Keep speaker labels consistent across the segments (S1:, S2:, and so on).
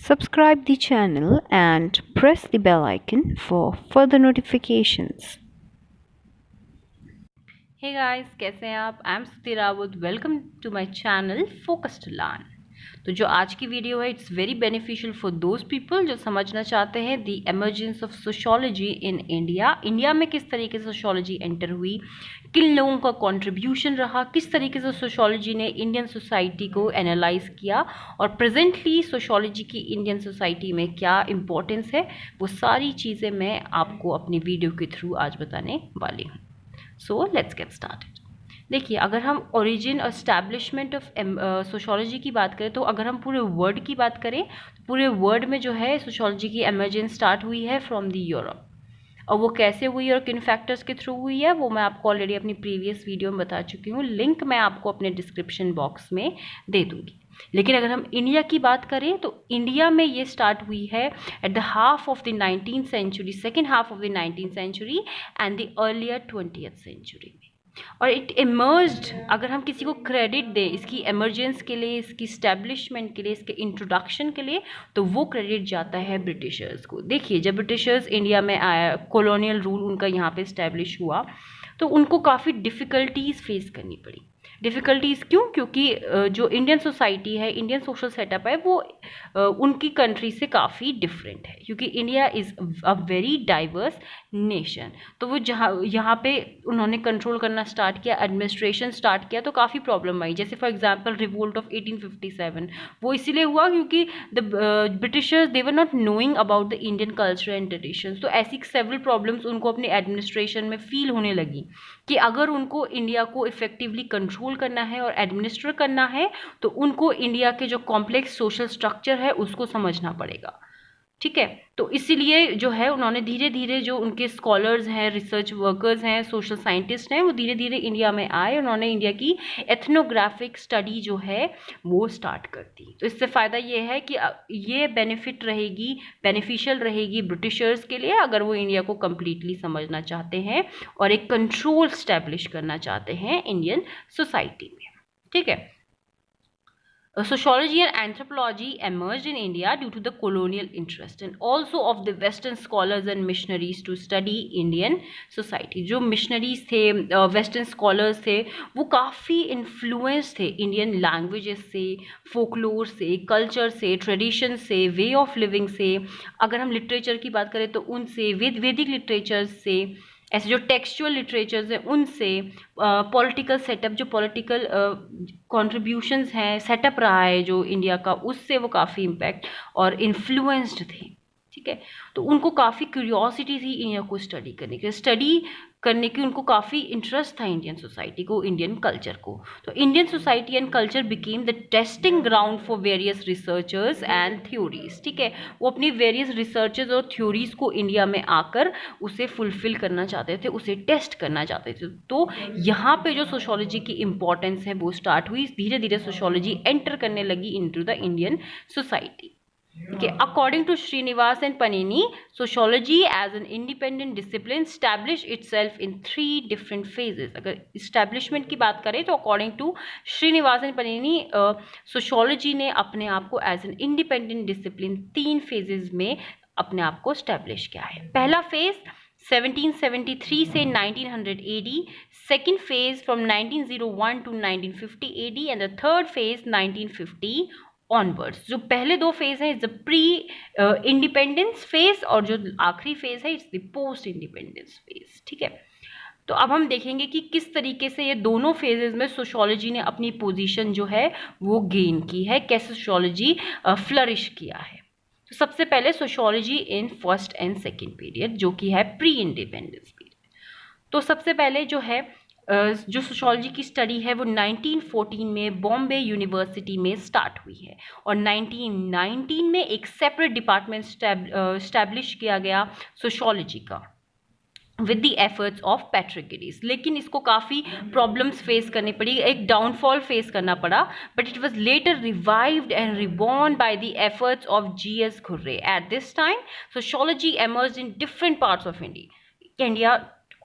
S1: Subscribe the channel and press the bell icon for further notifications.
S2: Hey guys, कैसे हैं आप? I am Stuti Rawat. Welcome to my channel focus to learn. तो जो आज की video है it's very beneficial for those people जो समझना चाहते हैं the emergence of sociology in India में किस तरीके से सोशोलॉजी एंटर हुई, किन लोगों का कंट्रीब्यूशन रहा, किस तरीके से सोशोलॉजी ने इंडियन सोसाइटी को एनालाइज किया और प्रेजेंटली सोशोलॉजी की इंडियन सोसाइटी में क्या इम्पोर्टेंस है, वो सारी चीज़ें मैं आपको अपनी वीडियो के थ्रू आज बताने वाली हूँ. So let's get started. देखिए, अगर हम ओरिजिन और स्टैब्लिशमेंट ऑफ सोशोलॉजी की बात करें तो अगर हम पूरे वर्ड की बात करें तो पूरे वर्ड में जो है सोशोलॉजी की एमर्जेंस स्टार्ट हुई है फ्रॉम द यूरोप. और वो कैसे हुई और किन फैक्टर्स के थ्रू हुई है वो मैं आपको ऑलरेडी अपनी प्रीवियस वीडियो में बता चुकी हूँ. लिंक मैं आपको अपने डिस्क्रिप्शन बॉक्स में दे दूँगी. लेकिन अगर हम इंडिया की बात करें तो इंडिया में ये स्टार्ट हुई है at the half of the 19th century, second half of the 19th century and the earlier 20th century में. और इट इमर्ज्ड, अगर हम किसी को क्रेडिट दें इसकी एमरजेंस के लिए, इसकी स्टैब्लिशमेंट के लिए, इसके इंट्रोडक्शन के लिए, तो वो क्रेडिट जाता है ब्रिटिशर्स को. देखिए, जब ब्रिटिशर्स इंडिया में आया, कॉलोनियल रूल उनका यहाँ पे स्टैब्लिश हुआ, तो उनको काफ़ी डिफ़िकल्टीज़ फेस करनी पड़ी. डिफ़िकल्टीज़ क्यों? क्योंकि जो इंडियन सोसाइटी है, इंडियन सोशल सेटअप है, वो उनकी कंट्री से काफ़ी डिफरेंट है, क्योंकि India is a very diverse nation. तो वो जहाँ यहाँ पे उन्होंने कंट्रोल करना स्टार्ट किया, एडमिनिस्ट्रेशन स्टार्ट किया, तो काफ़ी प्रॉब्लम आई. जैसे फॉर एग्जांपल रिवोल्ट ऑफ 1857, वो इसीलिए हुआ क्योंकि the Britishers they were not knowing about the Indian culture and traditions. तो ऐसी सेवरल प्रॉब्लम्स उनको अपने एडमिनिस्ट्रेशन में फील होने लगी कि अगर उनको इंडिया को इफेक्टिवली कंट्रोल करना है और एडमिनिस्टर करना है तो उनको इंडिया के जो कॉम्प्लेक्स सोशल स्ट्रक्चर है उसको समझना पड़ेगा. ठीक है, तो इसीलिए जो है उन्होंने धीरे धीरे, जो उनके स्कॉलर्स हैं, रिसर्च वर्कर्स हैं, सोशल साइंटिस्ट हैं, वो धीरे धीरे इंडिया में आए. उन्होंने इंडिया की एथनोग्राफिक स्टडी जो है वो स्टार्ट कर दी. तो इससे फ़ायदा ये है कि ये बेनिफिट रहेगी, बेनिफिशियल रहेगी ब्रिटिशर्स के लिए अगर वो इंडिया को कम्प्लीटली समझना चाहते हैं और एक कंट्रोल स्टैब्लिश करना चाहते हैं इंडियन सोसाइटी में. ठीक है. Sociology and anthropology emerged in India due to the colonial interest and also of the Western scholars and missionaries to study Indian society. जो missionaries थे, Western scholars थे, वो काफ़ी influence थे Indian languages से, folklore से, culture से, tradition से, way of living से. अगर हम literature की बात करें तो उनसे, वैदिक literature से, ऐसे जो टेक्सचुअल लिटरेचर्स हैं उनसे, पॉलिटिकल सेटअप, जो पॉलिटिकल कॉन्ट्रीब्यूशंस हैं, सेटअप रहा है जो इंडिया का, उससे वो काफ़ी इम्पैक्ट और इन्फ्लुएंस्ड थे. ठीक है, तो उनको काफ़ी क्यूरियोसिटी थी इंडिया को स्टडी करने की उनको काफ़ी इंटरेस्ट था इंडियन सोसाइटी को, इंडियन कल्चर को. तो Indian society and culture became the testing ground for various researchers and theories. ठीक है, वो अपनी वेरियस रिसर्चेज और थ्योरीज को इंडिया में आकर उसे फुलफिल करना चाहते थे, उसे टेस्ट करना चाहते थे. तो यहाँ पे जो सोशोलॉजी की इम्पोर्टेंस है वो स्टार्ट हुई. धीरे धीरे सोशोलॉजी एंटर करने लगी into the Indian society. Okay, according to Srinivas and Panini, sociology as an independent discipline established itself in 3 different phases. अगर establishment की बात करें तो according to Srinivas and Panini, sociology ने अपने आप को as an independent discipline 3 phases में अपने आप को establish किया है. पहला phase 1773 से 1900 AD, second phase from 1901 to 1950 AD and the third phase 1950 onwards. जो पहले 2 फेज है it's the pre independence phase और जो आखिरी फेज है it's the post independence phase. ठीक है, तो अब हम देखेंगे कि किस तरीके से ये दोनों फेजेस में सोशोलॉजी ने अपनी पोजीशन जो है वो गेन की है, कैसे सोशोलॉजी फ्लरिश किया है. तो सबसे पहले sociology in first and second period जो कि है प्री इंडिपेंडेंस पीरियड. तो सबसे पहले जो है जो सोशोलॉजी की स्टडी है वो 1914 में बॉम्बे यूनिवर्सिटी में स्टार्ट हुई है और 1919 में एक सेपरेट डिपार्टमेंट स्टैब्लिश किया गया सोशोलॉजी का with the efforts of Patrick Geddes. लेकिन इसको काफ़ी प्रॉब्लम्स फेस करनी पड़ी, एक डाउनफॉल फेस करना पड़ा, but it was later revived and reborn by the efforts of G.S. Khurre. At this time sociology emerged in different parts of India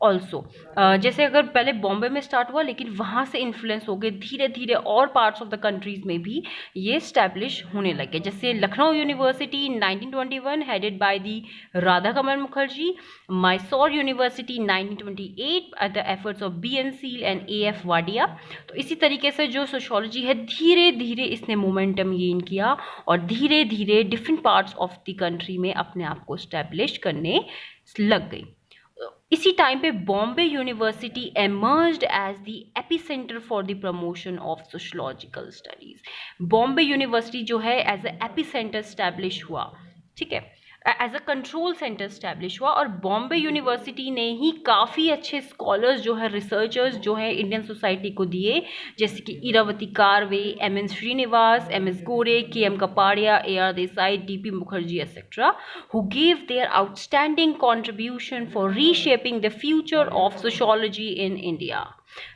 S2: also जैसे अगर पहले बॉम्बे में स्टार्ट हुआ, लेकिन वहाँ से इन्फ्लुएंस हो गए धीरे धीरे और पार्ट्स ऑफ द कंट्रीज में भी ये स्टैब्लिश होने लगे। जैसे Lucknow university in 1921 headed by the Radha Kamal Mukherjee, Mysore university 1928 at the efforts of BN Seal and AF Wadia. तो इसी तरीके से जो सोशियोलॉजी है धीरे धीरे इसने मोमेंटम गेन किया और धीरे धीरे different parts of the country में अपने आप को स्टैब्लिश करने लग गई। इसी टाइम पे Bombay university emerged as the epicenter for the promotion of sociological studies। Bombay university जो है एज ए एपिसेंटर स्टैब्लिश हुआ, ठीक है, as a control centre establish हुआ। और बॉम्बे यूनिवर्सिटी ने ही काफ़ी अच्छे स्कॉलर्स जो है, रिसर्चर्स जो है इंडियन सोसाइटी को दिए, जैसे कि Iravati Karve, MN Srinivas, MS Gore, KM Kapadia, AR Desai, DP Mukherjee etcetera, who gave their outstanding contribution for reshaping the future of sociology in India।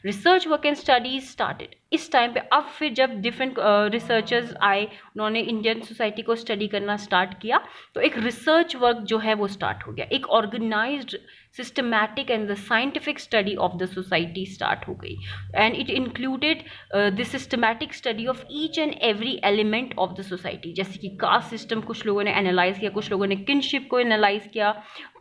S2: Research work and studies started. इस टाइम पे अब फिर जब डिफरेंट रिसर्चर्स आए, उन्होंने इंडियन सोसाइटी को स्टडी करना start किया, तो एक रिसर्च वर्क जो है वो स्टार्ट हो गया, एक organised systematic and the scientific study of the society start हो गई। And it included the systematic study of each and every element of the society, जैसे कि कास्ट सिस्टम कुछ लोगों ने एनालाइज किया, कुछ लोगों ने किनशिप को एनालाइज किया,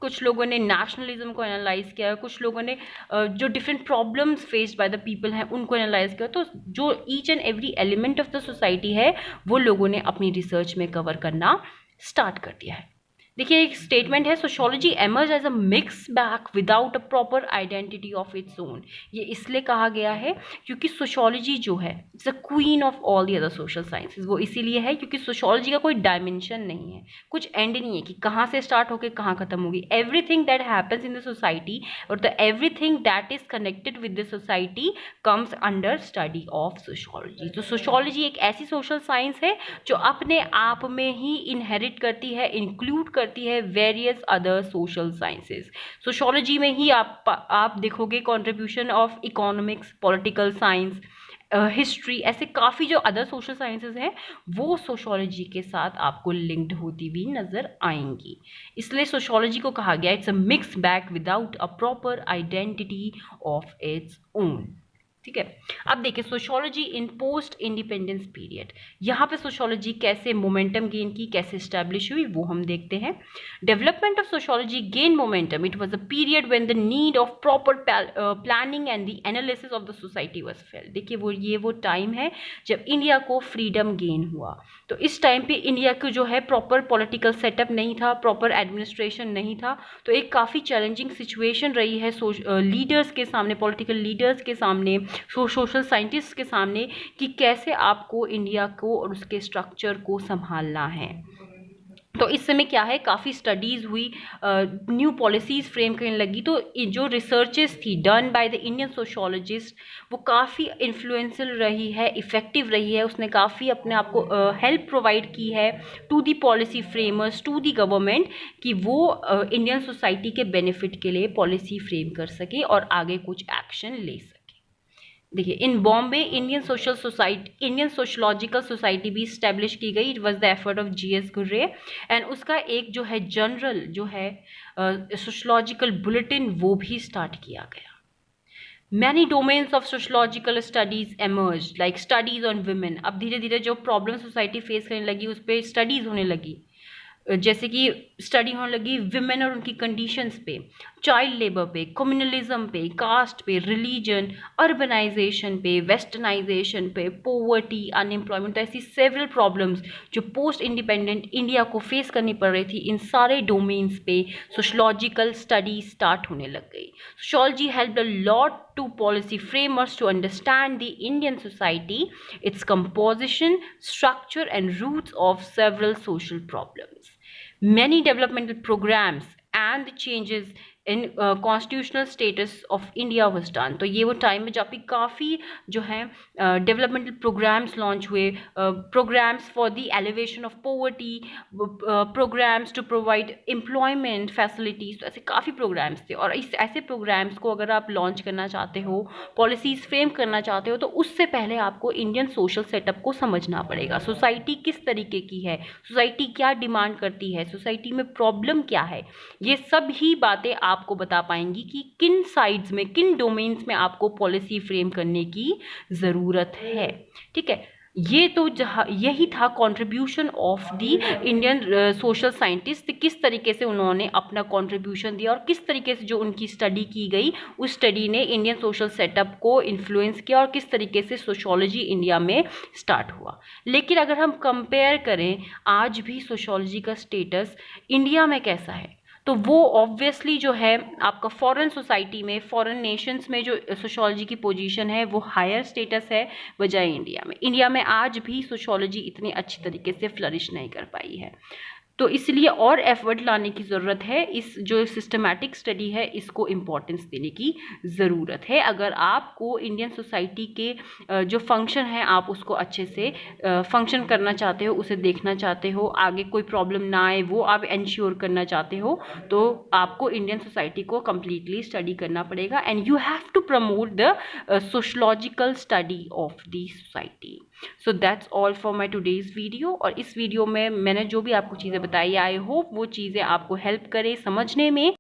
S2: कुछ लोगों ने नेशनलिज्म को एनालाइज किया, कुछ लोगों ने जो different problems faced by the people हैं उनको एनालाइज किया। तो जो each and every element of the society है वो लोगों ने अपनी रिसर्च में कवर करना स्टार्ट कर दिया है। देखिए एक स्टेटमेंट है, sociology emerge as a mix bag without a proper identity of its own. ये इसलिए कहा गया है क्योंकि सोशियोलॉजी जो है it's a queen of all the other social sciences. वो इसीलिए है क्योंकि सोशियोलॉजी का कोई डायमेंशन नहीं है, कुछ एंड नहीं है कि कहाँ से स्टार्ट होकर कहाँ खत्म होगी। Everything that happens in the society और the everything that is connected with the society comes under study of sociology. तो सोशियोलॉजी एक ऐसी सोशल साइंस है जो अपने आप में ही इनहेरिट करती है, इंक्लूड करती है various other social sciences. Sociology में ही आप देखोगे contribution of economics, political science, history, ऐसे काफ़ी जो अदर सोशल साइंसेज हैं वो सोशियोलॉजी के साथ आपको लिंक्ड होती हुई नज़र आएंगी। इसलिए सोशियोलॉजी को कहा गया it's a mix bag without a proper identity of its own. ठीक है, अब देखिए सोशियोलॉजी इन पोस्ट इंडिपेंडेंस पीरियड, यहाँ पे सोशियोलॉजी कैसे मोमेंटम गेन की, कैसे स्टैब्लिश हुई वो हम देखते हैं। Development of sociology gain momentum, it was a period when the need of proper planning and the analysis of the society was felt. देखिए वो टाइम है जब इंडिया को फ्रीडम गेन हुआ। तो इस टाइम पे इंडिया को जो है प्रॉपर पॉलिटिकल सेटअप नहीं था, प्रॉपर एडमिनिस्ट्रेशन नहीं था, तो एक काफ़ी चैलेंजिंग सिचुएशन रही है लीडर्स के सामने, पॉलिटिकल लीडर्स के सामने, सोशल साइंटिस्ट के सामने कि कैसे आपको इंडिया को और उसके स्ट्रक्चर को संभालना है। तो इस समय क्या है, काफ़ी स्टडीज़ हुई, न्यू पॉलिसीज़ फ्रेम करने लगी। तो जो रिसर्चेस थी done by the Indian sociologist वो काफ़ी इन्फ्लुएंशियल रही है, इफ़ेक्टिव रही है, उसने काफ़ी अपने आप को हेल्प प्रोवाइड की है to the policy framers, to the government, कि वो इंडियन सोसाइटी के बेनिफिट के लिए पॉलिसी फ्रेम कर सके और आगे कुछ एक्शन ले सके। देखिए in Bombay Indian sociological society भी इस्टेब्लिश की गई। It was the effort of GS Ghurye and उसका एक जो है जनरल जो है सोशोलॉजिकल बुलेटिन वो भी स्टार्ट किया गया। Many domains of sociological studies emerge like studies on women. अब धीरे धीरे जो प्रॉब्लम सोसाइटी फेस करने लगी उस पर स्टडीज़ होने लगी, जैसे कि स्टडी होने लगी विमेन और उनकी कंडीशंस पे, चाइल्ड लेबर पे, कम्युनलिज्म पे, कास्ट पे, रिलीजन, अर्बनाइजेशन पे, वेस्टर्नाइजेशन पे, पोवर्टी, अनएम्प्लॉयमेंट, ऐसी सेवरल प्रॉब्लम्स जो पोस्ट इंडिपेंडेंट इंडिया को फेस करनी पड़ रही थी, इन सारे डोमेन्स पे सोशोलॉजिकल स्टडी स्टार्ट होने लग गई। Sociology helped a lot to policy framers to understand the Indian society, its composition, structure and roots of several social problems. Many developmental programs and the changes in constitutional status of India was done। तो ये वो time है जहाँ पे काफ़ी जो है developmental programs launch हुए, programs for the elevation of poverty, programs to provide employment facilities. तो ऐसे काफ़ी प्रोग्राम्स थे और इस ऐसे प्रोग्राम्स को अगर आप लॉन्च करना चाहते हो, पॉलिसीज़ फ्रेम करना चाहते हो, तो उससे पहले आपको इंडियन सोशल सेटअप को समझना पड़ेगा। सोसाइटी किस तरीके की है, सोसाइटी क्या डिमांड करती है, सोसाइटी में प्रॉब्लम क्या है, ये सब ही बातें आपको बता पाएंगी कि किन साइड्स में, किन डोमेन्स में आपको पॉलिसी फ्रेम करने की ज़रूरत है। ठीक है, ये तो यही था contribution of the Indian social scientist, किस तरीके से उन्होंने अपना कंट्रीब्यूशन दिया और किस तरीके से जो उनकी स्टडी की गई उस स्टडी ने इंडियन सोशल सेटअप को इन्फ्लुएंस किया और किस तरीके से सोशोलॉजी इंडिया में स्टार्ट हुआ। लेकिन अगर हम कंपेयर करें आज भी सोशोलॉजी का स्टेटस इंडिया में कैसा है, तो वो ऑब्वियसली जो है आपका फॉरेन सोसाइटी में, फॉरेन नेशंस में जो सोशोलॉजी की पोजीशन है वो हायर स्टेटस है बजाय इंडिया में। इंडिया में आज भी सोशोलॉजी इतनी अच्छी तरीके से फ्लरिश नहीं कर पाई है, तो इसलिए और एफर्ट लाने की ज़रूरत है। इस जो सिस्टमैटिक स्टडी है इसको इम्पोर्टेंस देने की ज़रूरत है अगर आपको इंडियन सोसाइटी के जो फंक्शन है आप उसको अच्छे से फंक्शन करना चाहते हो, उसे देखना चाहते हो, आगे कोई प्रॉब्लम ना आए वो आप इंश्योर करना चाहते हो, तो आपको इंडियन सोसाइटी को कम्प्लीटली स्टडी करना पड़ेगा and you have to promote the sociological study of the society. So that's all for my today's video. और इस वीडियो में मैंने जो भी आपको चीज़ें बताई, आई होप वो चीज़ें आपको हेल्प करें समझने में